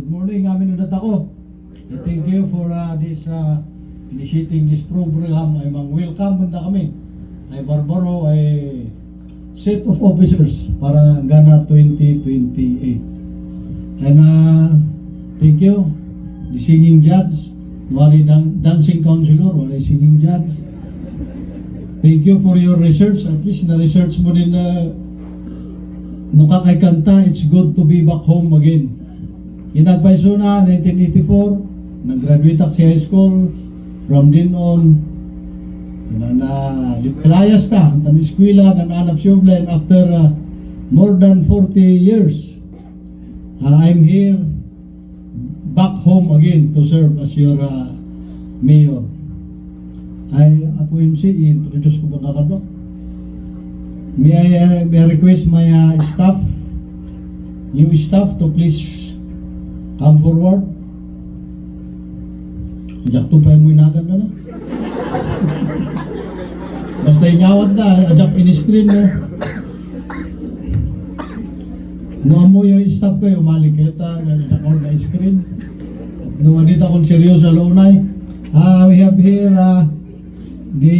Good morning, amin ulit ako. Thank you for this initiating this program. Ay welcome na kami. Ay Barbaro ay set of officers para Ghana 2028. And thank you, the singing judge, wali dancing counselor, wali singing judge. Thank you for your research. At least na-research mo din na nung kakay kanta, it's good to be back home again. Kinagpaiso na, 1984, nag-graduate ako sa high school. From then on, pilayas na, ang eskwela, nananap siya, and after more than 40 years, I'm here, back home again to serve as your mayor. Ay, Apo MC, i-introduce ko ba kakadok? May I request my staff, new staff to please come forward. Ajak to pa yung inagan na na. Basta inyawad na, ajak in-screen mo. No mo yung staff ko, umali kita, ajak ko na screen. No, dito akong seryoso sa lunay. We have here the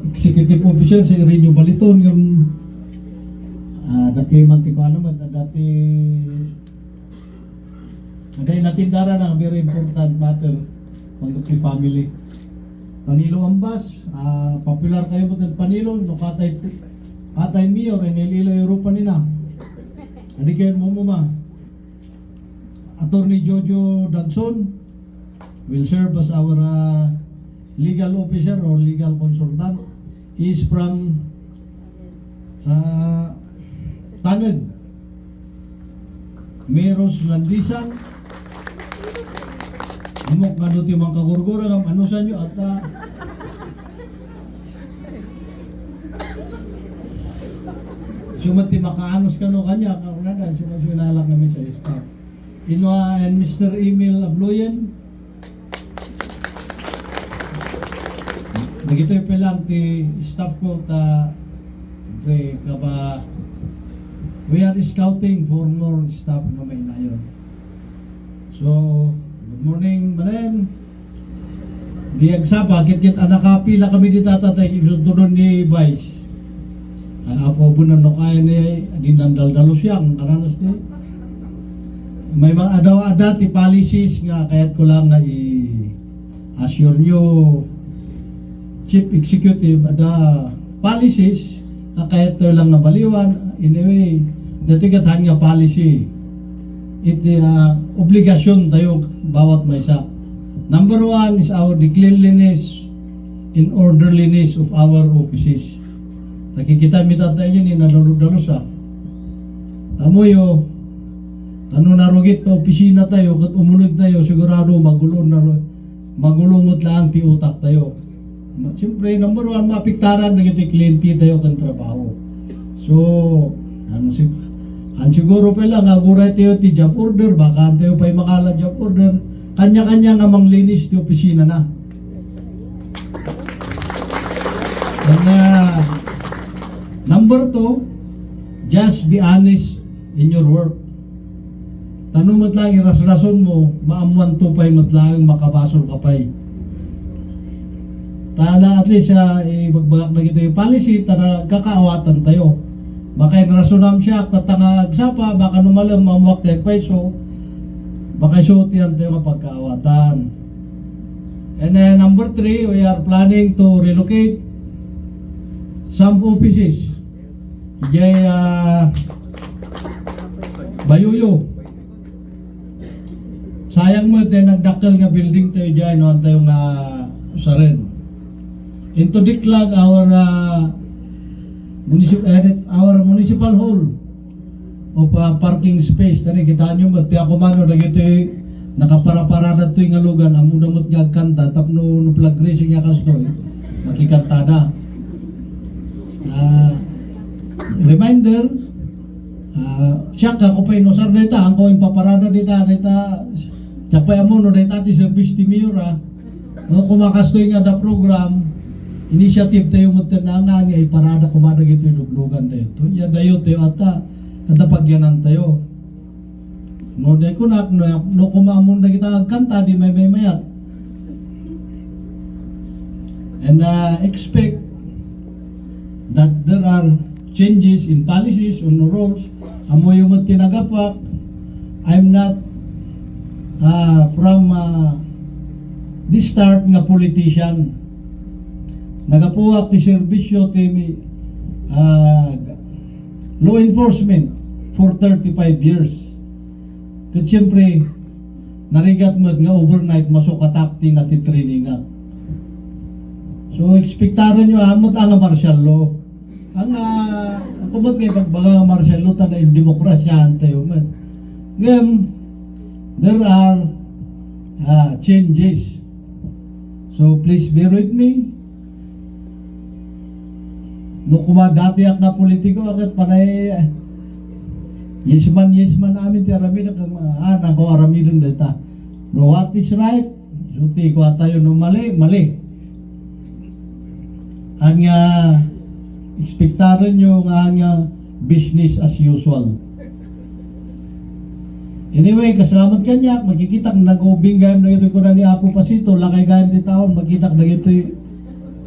executive officer, si Renyo Baliton, yung dati mantik ko dati natindara na very important matter ng family. Panilo Ambas, popular kayo mo ng Panilo, no katay mayor, inililo Europa nina. Adi kayo mo ma. Attorney Jojo Dagson will serve as our legal officer or legal consultant. He is from Taneg. Meros Landisan. Amok nga doon yung mga kagurgura ng ano sa inyo at sumati makaanos ka no kanya kaunada sumasunalak namin sa staff. Inwa and Mr. Emil Abloyen. Nagito yung pelang ti staff ko ta pre kaba we are scouting for more staff na may nayon. So good morning manen. Di agsapa kit anak kapila kami di tatatay ibsutunon ni Vice. Apo bunan no kaya ni dinandal-dalo siyang karanas ni. May mga adaw-ada ti policies nga kaya't ko lang nga i-assure nyo Chief Executive ada policies na kahit ito lang nga baliwan anyway dati katahan nga policy iti obligasyon tayo bawat may isa. Number 1 is the cleanliness and orderliness of our offices. Nakikita mita tayo yun nalulog-dalos tamoyo ano narugit na opisina tayo kat umunod tayo sigurado magulungot lang ti utak tayo. Siyempre, number 1, mapiktaran na kita kliyente tayo kang trabaho. So, siguro pa lang, aguray tayo ti job order, baka tayo pa'y makala job order, kanya-kanya nga manglinis ti opisina na. And, number 2, just be honest in your work. Tanong mo't lang, iras-rason mo, maamuan to pa'y matlang makabasol ka pa'y. Tana at least ibagbagak na kita yung policy, tana kakaawatan tayo. Baka inrasunam siya, tatangag sapa, baka numalang mamuwak tayo peso, baka isuotihan tayo mapagkaawatan. And then number 3, we are planning to relocate some offices. Jay Bayuyo. Sayang mo tayo nagdaktal nga building tayo dyan, no, tayo nga usarin. Into Diklag, our municipal hall of parking space. Tani kita nyo mat piya kumano dagito nakapara-para na to yung alugan amo damot nga kanta tapno no flag racing nga kasto makikantada. Reminder siya ka ko pa inosar data ang ko paparada dita tapay amo no data ti service ti mayor no kumakastoy nga da program initiative tayo mo tinangan ay parada kumada gito yung luglugan tayo to yan dayo tayo ata pagyanan tayo No de ko no kumamon na kita kanta di may mayat. And expect that there are changes in policies, on rules. Amo yung tinagapak. I'm not from the start nga politician. Nagapuwak ti serbisyo ti law enforcement for 35 years. Kat siyempre, narigat mo nga overnight masukatak ti natitrainingan. So, ekspektaran nyo, amot ang martial law. Ang kumot ngayon, pagbaga martial law, tanay demokrasyahan tayo man. Ngayon, there are changes. So, please bear with me. No kumadati ak na politiko, akat panay, yes man namin, ti aramid, nako aramid ng data. No, what is right? So, ti ko tayo no mali. Ang ekspektaran nyo nga business as usual. Anyway, kasalamat kanya, magkikita nag-ubing gayam na ito ko na ni Apo Pasito, lakay gayam di taon, magkita na ito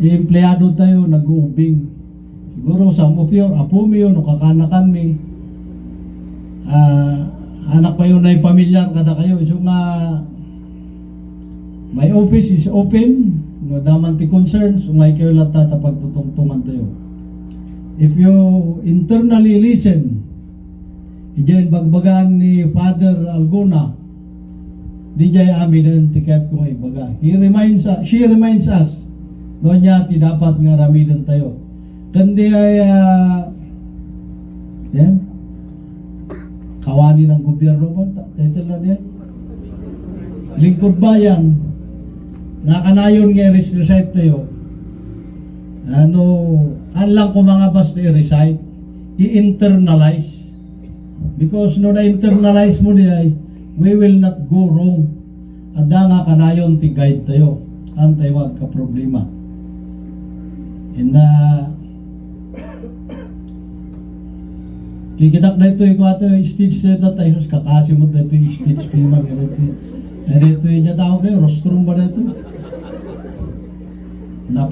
empleyado tayo, nag-ubing. Siguro sa mupyor, apo mo yun, kakanakan mi. Anak pa yun na pamilyar kada kayo. So nga, my office is open. No daman ti concerns, may kayo lata tapag tutungtungan tayo. If you internally listen, iyan bagbagaan ni Father Alguna, di jay amin ang tiket kung ibaga. She reminds us, no niya ti dapat nga ramidan tayo. Kandi ay, kawani ng gobyerno ba? Title na diyan. Lingkod bayan. Nga kanayon nga recite tayo. Anlang ko mga basta i-recite, i-internalize. Because no na-internalize mo di ay, we will not go wrong. Ada nga kanayon ti guide tayo. Antay wag ka problema. And kikitak na ito yung stage na ito tayo. Kakasimot na ito yung stage payment. Ito yung tawag na yun, rostrum ba na ito? Na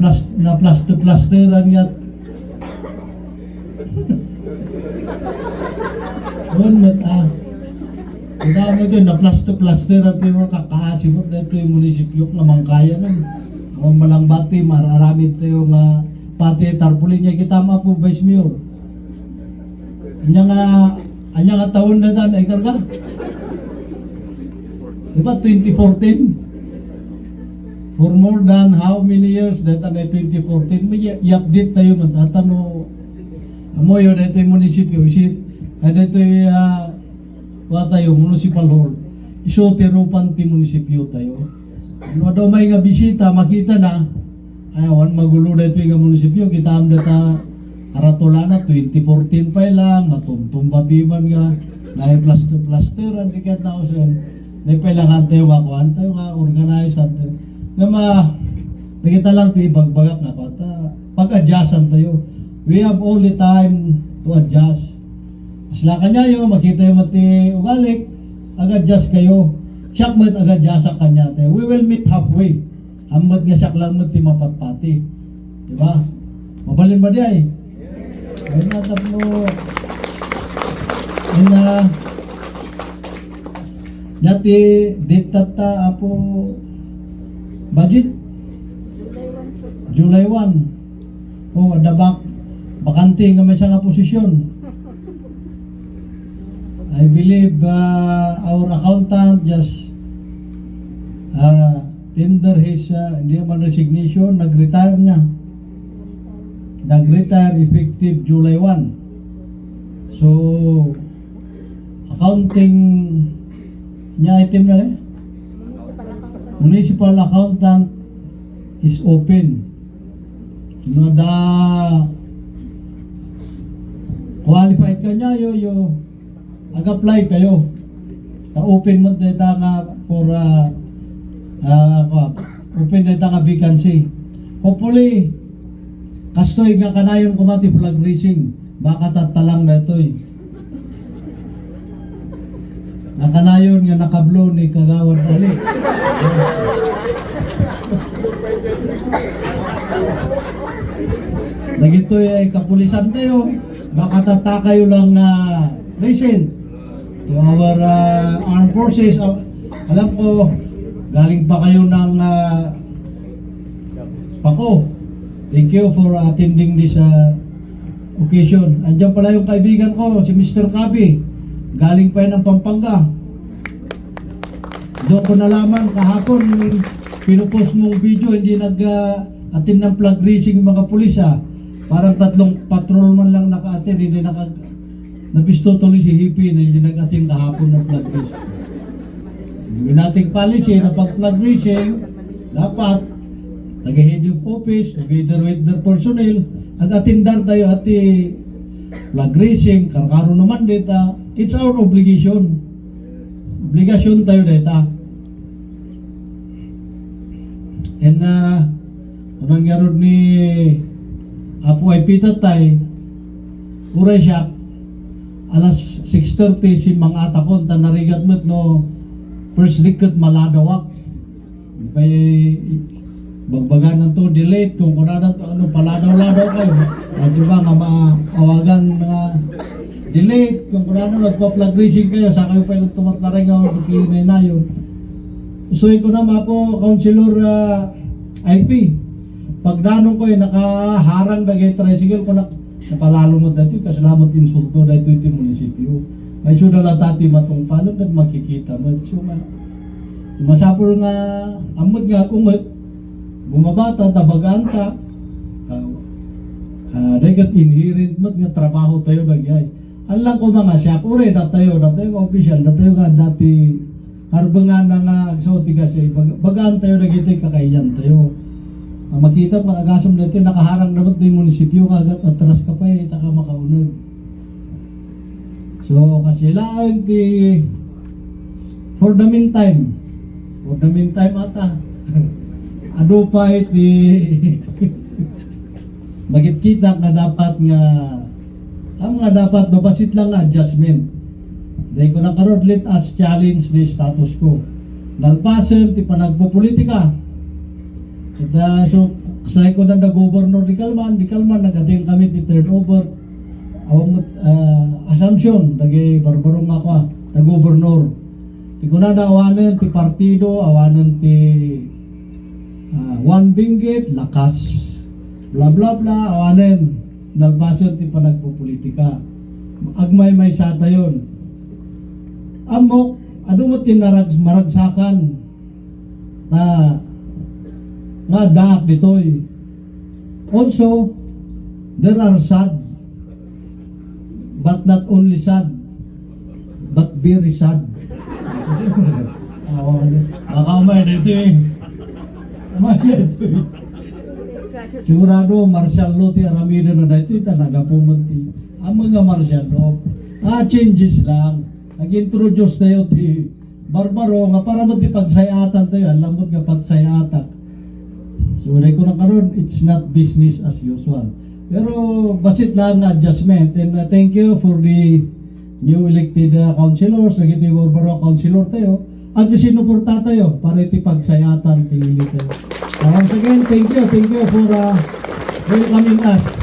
plaster-plasteran nga. Kaya mo ito, na plaster-plasteran pero kakasimot na ito yung munisipyo na mangkaya nun. Ang malangbati, mararamid tayo nga pati tarpulin niya kita po, Vice Mayor. Anya nga taon na dan ay karga. Diba 2014? For more than how many years that na 2014 may i-update tayo man atano amo yo dito yung munisipyo isip dito tayo municipal hall iso tirupan ti munisipyo tayo ano daw may nga bisita makita na awan magulo dito yung munisipyo kita am data aratulana 2014 pa lang matumtumba biman nga na plaster ang tiket na usan may pailangan tayo makuhan tayo nga organize tayo nga nakita lang tayo bagbagak na pag-adjustan tayo. We have all the time to adjust. Asla kanya yun, makita yung mati ugalik, ag-adjust kayo. Siyak mo't ag-adjust sa kanya tayo. We will meet halfway. Amot nga siyak lang mo't mapatpati. Diba? Mabalin ba di ay? Ay natap mo. Dati, ditata apo budget? July 1. Oh, ada bakante nga may nga posisyon. I believe our accountant just tender his hindi naman resignation, nag-retire niya. Nag-retire effective July 1. So, accounting niya item na rin? Municipal accountant is open. Sinada qualified ka niya, yo ag-apply kayo. Ta-open mo data nga for open data nga vacancy. Hopefully, kastoy nga kanayon kumati flag raising. Baka tatalang na ito nakanayon nga nakablo ni Kagawad Ali. Nagitoy ay kapulisan tayo, baka tatakayo lang na present to our armed forces. Alam ko, galing pa kayo ng Pako. Thank you for attending this occasion. Andiyan pala yung kaibigan ko, si Mr. Kabi. Galing pa yun ng Pampanga. Doon ko nalaman kahapon, pinupost mong video, hindi nag-attend ng flag raising yung mga pulis Parang 3 patrolman lang naka-attend, hindi nabisto tuloy si Hippie na hindi nag-attend kahapon ng flag raising. Hindi nating policy na pag flag raising, dapat taga-head of office, together with their personnel, ag-attendar tayo at flag raising, karkaro naman dita. It's our obligation. Obligasyon tayo dita. And unang garod ni Apo ay pitatay, uray siya, alas 6:30 si mga atakon, tanarigat mo't no, first likat maladawak. May bagbagan ng to, delete, kung kunanan to, ano, paladaw-ladaw kayo. At diba nga maawagan mga delete, kung kunanan nagpa-flag raising kayo, sa kayo pa ilang tumatlaray nga, makinay na yun. Usuin ko na po, Councilor IP. Pagdanong ko nakaharang bagay tricycle ko napalalo mo dati, kasalamat insulto dahito iti munisipyo. May suda latati matong palot at makikita mo. So, masapol nga, amod nga kung bumabata, tabagaan ka, dagat inherent mo nga trabaho tayo nagyay. Alam ko mga siya, ure na tayo nga official, na tayo nga dati harbangan na nga agsauti kasi, bagaan tayo nagito'y kakayan tayo. Makita mo, agasom na ito, nakaharang naman ito yung munisipyo, kagat atras ka pa saka makaunag. So, kasi lang, for the meantime ata, ano pa magkita nga dapat nga, ang nga dapat, babasit lang nga adjustment. Dahil ko nakaroon, let us challenge the status quo. Nalpasan, ti panagpopolitika. So, kasay ko na governor di Kalman, nag-attend kami ti turnover. Awang assumption, dagi barbarong ako na governor. Ti ko na awanan ti partido, awanan ti one binggit, lakas, bla bla bla, awanan. Nalbasan ti panagpopolitika. Agmay-may sata yun. Amok, ano mo maragsakan na nga daak ditoy. Also, there are sad, but not only sad, but very sad. Nakamay dito Kamay dito Sigurado, martial law ti Aramiro na dito, nagapumunti. Ang mga martial law, changes lang. Nag-introduce tayo ti Barbaro, nga para mo ti pagsayatan tayo, alam mo nga pagsayatak. So, dahil ko na karon, it's not business as usual. Pero, basit lang na adjustment. And thank you for the new elected councilors. Nagiti Barbaro councilor tayo. At sinuporta tayo para iti pagsayatan. Tingili tayo. Once again, thank you for welcoming us.